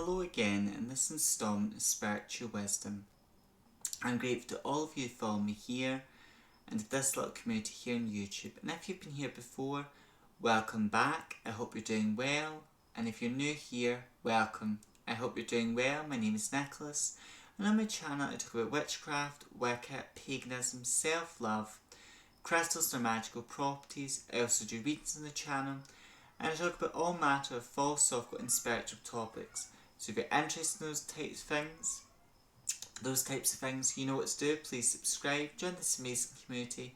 Hello again in this instalment of Spiritual Wisdom. I'm grateful to all of you who follow me here and to this little community here on YouTube. And if you've been here before, welcome back. I hope you're doing well. And if you're new here, welcome. I hope you're doing well. My name is Nicholas, and on my channel I talk about witchcraft, Wicca, paganism, self-love, crystals and their magical properties. I also do readings on the channel, and I talk about all matter of philosophical and spiritual topics. So if you're interested in those types of things, you know what to do. Please subscribe, join this amazing community,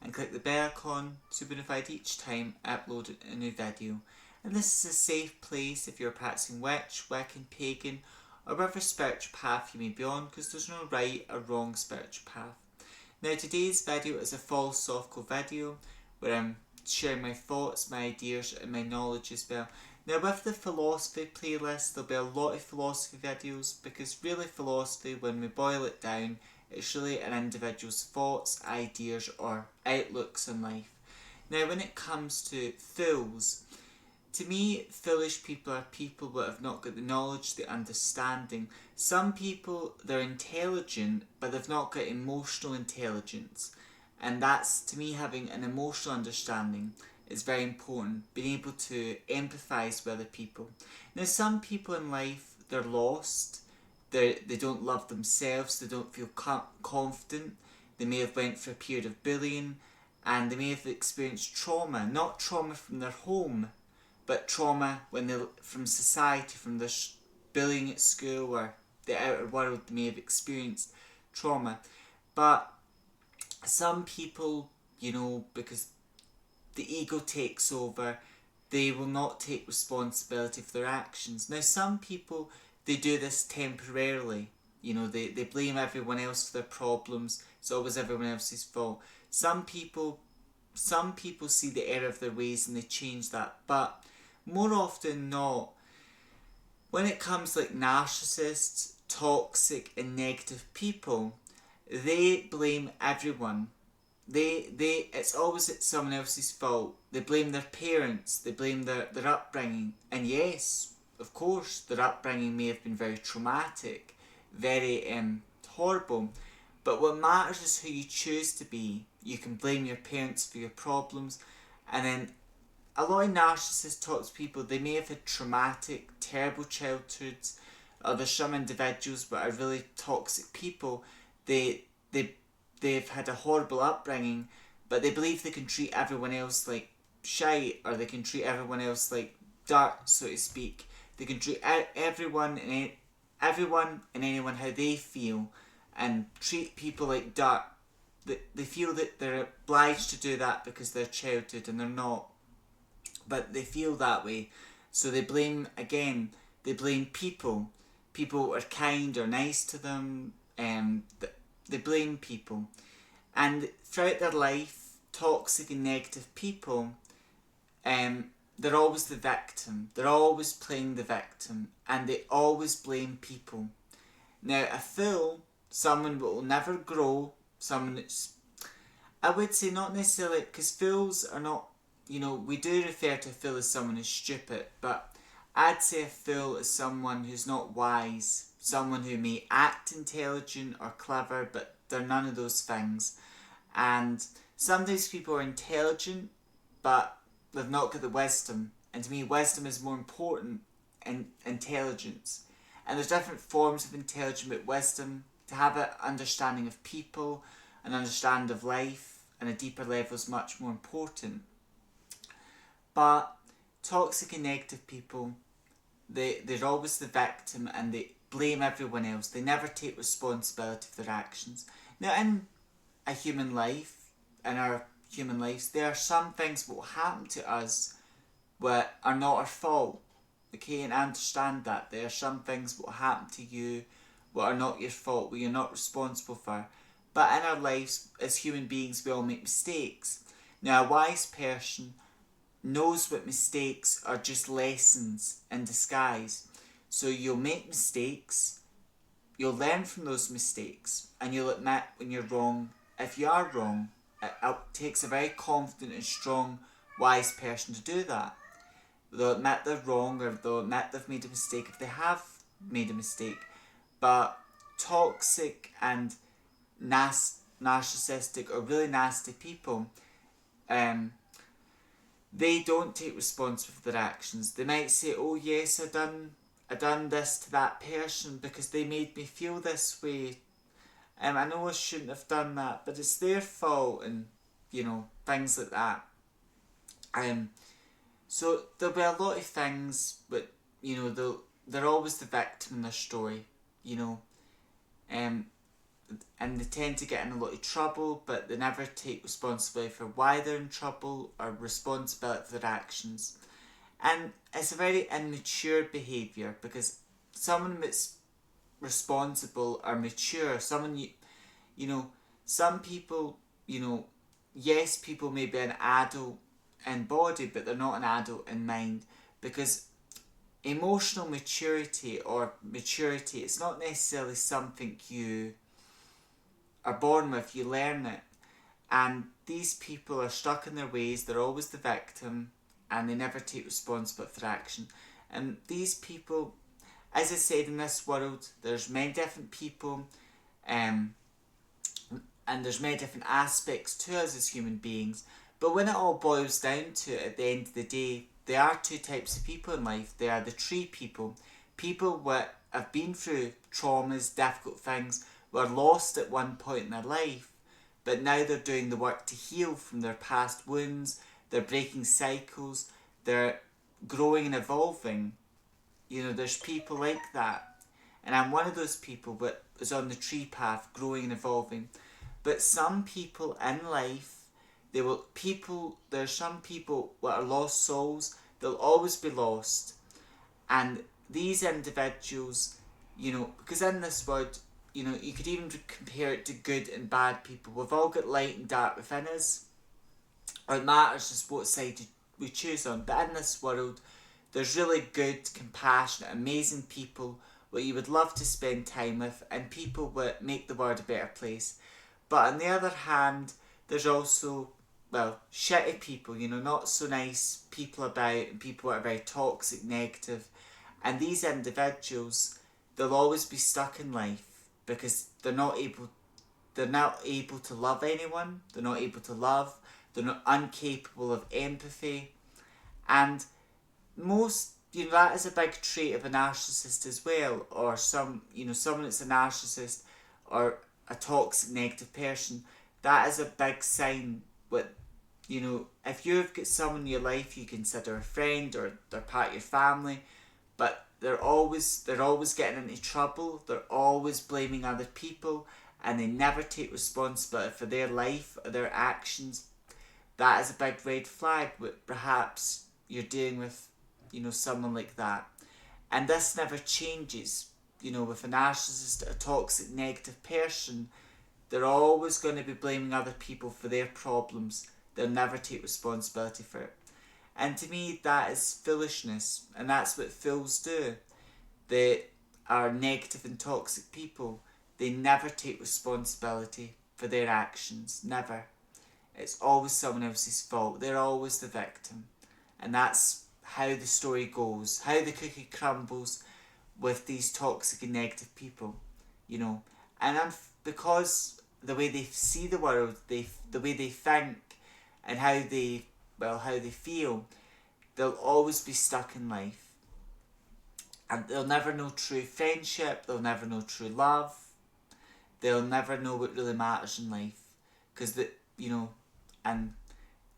and click the bell icon to be notified each time I upload a new video. And this is a safe place if you're practicing witch, Wiccan, pagan, or whatever spiritual path you may be on, because there's no right or wrong spiritual path. Now today's video is a philosophical video where I'm sharing my thoughts, my ideas and my knowledge as well. Now with the philosophy playlist there'll be a lot of philosophy videos, because really philosophy, when we boil it down, it's really an individual's thoughts, ideas or outlooks on life. Now when it comes to fools, to me, foolish people are people that have not got the knowledge, the understanding. Some people, they're intelligent, but they've not got emotional intelligence. And that's, to me, having an emotional understanding is very important. Being able to empathise with other people. Now, some people in life, they're lost. They don't love themselves. They don't feel confident. They may have went through a period of bullying. And they may have experienced trauma. Not trauma from their home, but trauma from society, from their bullying at school or the outer world. They may have experienced trauma. But some people, because the ego takes over, they will not take responsibility for their actions. Now some people, they do this temporarily. They blame everyone else for their problems. It's always everyone else's fault. Some people see the error of their ways and they change that. But more often than not, when it comes like narcissists, toxic and negative people, they blame everyone. It's always someone else's fault. They blame their parents, they blame their upbringing. And yes, of course, their upbringing may have been very traumatic, very horrible. But what matters is who you choose to be. You can blame your parents for your problems, and then a lot of narcissists, toxic people, they may have had traumatic, terrible childhoods, or there's some individuals that are really toxic people. They've had a horrible upbringing, but they believe they can treat everyone else like shite, or they can treat everyone else like dirt, so to speak. They can treat everyone and anyone how they feel, and treat people like dirt. They feel that they're obliged to do that because of their childhood, and they're not. But they feel that way, so they blame people. People are kind or nice to them, they blame people. And throughout their life, toxic and negative people, they're always the victim. They're always playing the victim, and they always blame people. Now a fool, someone that will never grow, someone that's, I would say not necessarily, because fools are not, we do refer to a fool as someone who's stupid, but I'd say a fool is someone who's not wise, someone who may act intelligent or clever, but they're none of those things. And sometimes people are intelligent, but they've not got the wisdom. And to me, wisdom is more important than intelligence. And there's different forms of intelligence, but wisdom, to have an understanding of people, an understanding of life, and a deeper level is much more important. But toxic and negative people, they're always the victim, and they blame everyone else. They never take responsibility for their actions. Now in our human lives, there are some things that will happen to us that are not our fault. Okay, and I understand that. There are some things that will happen to you that are not your fault, that you're not responsible for. But in our lives, as human beings, we all make mistakes. Now a wise person knows what mistakes are just lessons in disguise. So you'll make mistakes, you'll learn from those mistakes, and you'll admit when you're wrong. If you are wrong, it takes a very confident and strong, wise person to do that. They'll admit they're wrong, or they'll admit they've made a mistake if they have made a mistake. But toxic and narcissistic or really nasty people, they don't take responsibility for their actions. They might say, "Oh yes, I done this to that person because they made me feel this way. I know I shouldn't have done that, but it's their fault," and things like that. So there'll be a lot of things, but they're always the victim in their story, you know, and they tend to get in a lot of trouble, but they never take responsibility for why they're in trouble or responsibility for their actions. And it's a very immature behaviour, because someone that's responsible or mature, someone some people, yes, people may be an adult in body, but they're not an adult in mind, because emotional maturity or maturity, it's not necessarily something you are born with, you learn it. And these people are stuck in their ways, they're always the victim, and they never take responsibility for their action. And these people, as I said, in this world, there's many different people, and there's many different aspects to us as human beings. But when it all boils down to it, at the end of the day, there are two types of people in life. There are the tree people, people that have been through traumas, difficult things, were lost at one point in their life, but now they're doing the work to heal from their past wounds, they're breaking cycles, they're growing and evolving. There's people like that. And I'm one of those people that is on the tree path, growing and evolving. But some people in life, there's some people that are lost souls, they'll always be lost. And these individuals, because in this world, you could even compare it to good and bad people. We've all got light and dark within us. Or it matters just what side we choose on. But in this world, there's really good, compassionate, amazing people that you would love to spend time with, and people that make the world a better place. But on the other hand, there's also, shitty people, not so nice people about, and people that are very toxic, negative. And these individuals, they'll always be stuck in life because they're not able to love anyone, they're not able to love, they're not incapable of empathy. And most, that is a big trait of a narcissist as well, or someone that's a narcissist or a toxic negative person. That is a big sign that, if you've got someone in your life you consider a friend or they're part of your family, but they're always getting into trouble, they're always blaming other people, and they never take responsibility for their life or their actions, that is a big red flag that perhaps you're dealing with, someone like that. And this never changes. With a narcissist, a toxic, negative person, they're always going to be blaming other people for their problems. They'll never take responsibility for it. And to me, that is foolishness, and that's what fools do. They are negative and toxic people. They never take responsibility for their actions, never. It's always someone else's fault. They're always the victim. And that's how the story goes, how the cookie crumbles with these toxic and negative people, And because the way they see the world, the way they think, and how they feel, they'll always be stuck in life. And they'll never know true friendship, they'll never know true love, they'll never know what really matters in life. Because, and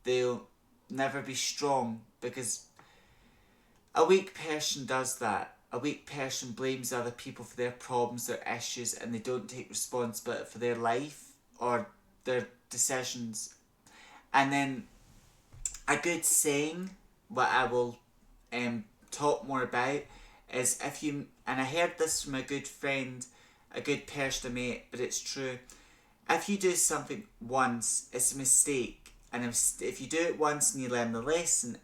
they'll never be strong, because a weak person does that. A weak person blames other people for their problems, their issues, and they don't take responsibility for their life or their decisions. And then a good saying, what I will talk more about, is and I heard this from a good friend, a good person I met, but it's true. If you do something once, it's a mistake. And if you do it once and you learn the lesson,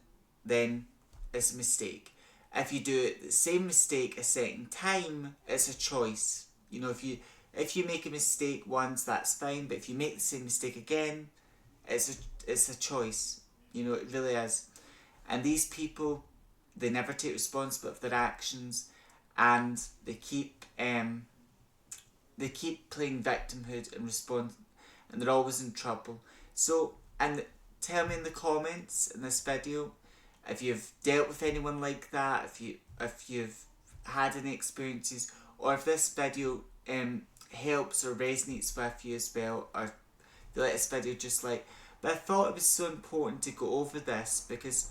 then it's a mistake. If you do it the same mistake a second time, it's a choice. If you make a mistake once, that's fine, but if you make the same mistake again, it's a choice. It really is. And these people, they never take responsibility for their actions, and they keep playing victimhood and respond, and they're always in trouble. So, and tell me in the comments in this video if you've dealt with anyone like that, if you've had any experiences, or if this video helps or resonates with you as well, or you like this video just like. But I thought it was so important to go over this because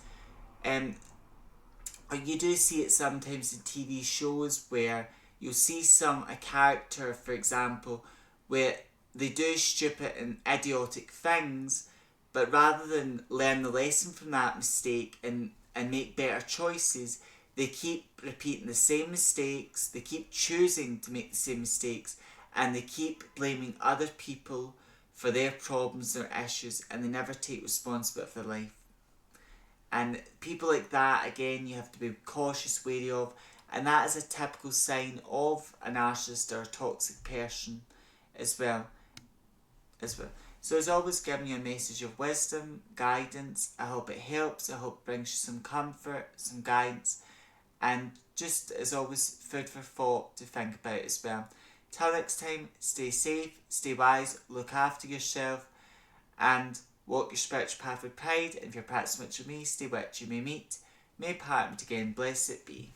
you do see it sometimes in TV shows where you'll see a character, for example, where they do stupid and idiotic things, but rather than learn the lesson from that mistake and make better choices, they keep repeating the same mistakes, they keep choosing to make the same mistakes, and they keep blaming other people for their problems, their issues, and they never take responsibility for their life. And people like that, again, you have to be cautious, wary of, and that is a typical sign of a narcissist or a toxic person as well. So as always, giving you a message of wisdom, guidance. I hope it helps. I hope it brings you some comfort, some guidance, and just as always, food for thought to think about as well. Till next time, stay safe, stay wise, look after yourself, and walk your spiritual path with pride. And if you're practicing much with me, stay with you may meet. May part again. Blessed be.